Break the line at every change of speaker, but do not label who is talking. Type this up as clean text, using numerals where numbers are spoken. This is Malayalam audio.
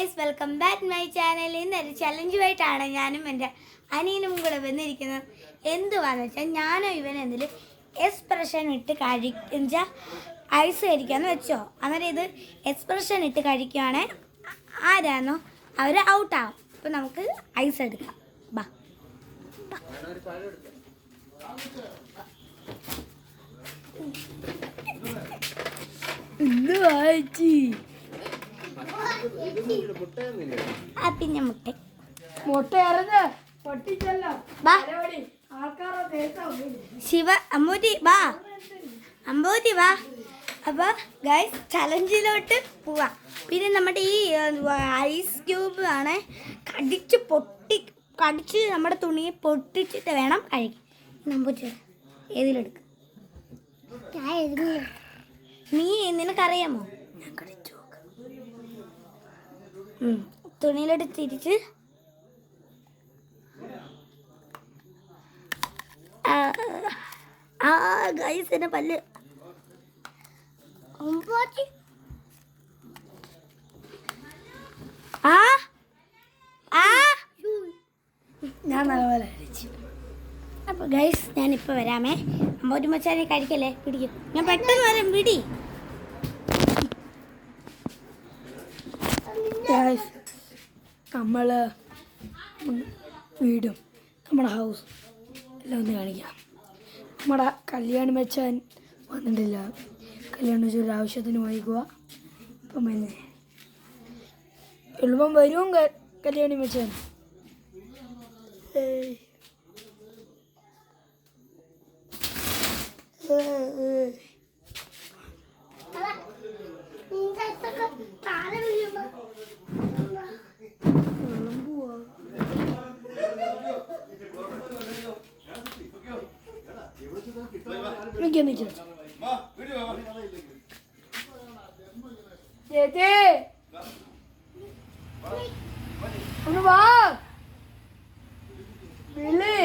Guys, welcome back my channel. ഇന്നൊരു ചലഞ്ചുമായിട്ടാണ് ഞാനും എൻ്റെ അനിയനും കൂടെ വന്നിരിക്കുന്നത്. എന്തുവാന്ന് വെച്ചാൽ ഞാനും ഇവനെന്തിൽ എക്സ്പ്രഷൻ ഇട്ട് കഴിച്ചാൽ ഐസ് കഴിക്കാമെന്ന് വെച്ചോ. അന്നേരം ഇത് എക്സ്പ്രഷൻ ഇട്ട് കഴിക്കുകയാണെങ്കിൽ ആരാന്നോ അവർ ഔട്ടാവും. അപ്പം നമുക്ക് ഐസ് എടുക്കാം. ബാ ഇത് വായിച്ചി പിന്നെ മുട്ട ശിവ അമ്പൂതി വാ, അമ്പൂതി വാ. അപ്പൊ ഗൈസ്, ചലഞ്ചിലോട്ട് പോവാം. പിന്നെ നമ്മുടെ ഈ ഐസ് ക്യൂബ് ആണ് കടിച്ച് നമ്മുടെ തുണിയെ പൊട്ടിച്ചിട്ട് വേണം കഴിക്കാൻ. അമ്പൂതി ഏതിലെടുക്കും? നീ നിനക്കറിയാമോ? ഞാൻ കടിച്ചു നോക്കാം. തുണിയിലോട്ട് തിരിച്ച് ഗൈസ് എന്നെ പല്ല് ഞാൻ നല്ലപോലെ കഴിച്ചു. അപ്പോൾ ഗൈസ്, ഞാനിപ്പോൾ വരാമേ. അമ്പൂറ്റി മച്ചാനെ കഴിക്കല്ലേ, പിടിക്കും. ഞാൻ പെട്ടെന്ന് വരാം, പിടി. നമ്മൾ വീടും നമ്മുടെ ഹൗസ് എല്ലാം ഒന്ന് കാണിക്കാം. നമ്മുടെ കല്യാണം വെച്ചാൻ വന്നിട്ടില്ല. കല്യാണം വെച്ച ഒരു ആവശ്യത്തിന് വൈകുക. അപ്പം പിന്നെ എളുപ്പം വരും കല്യാണം വെച്ചാൻ. ഒന്ന് വാ വിളി.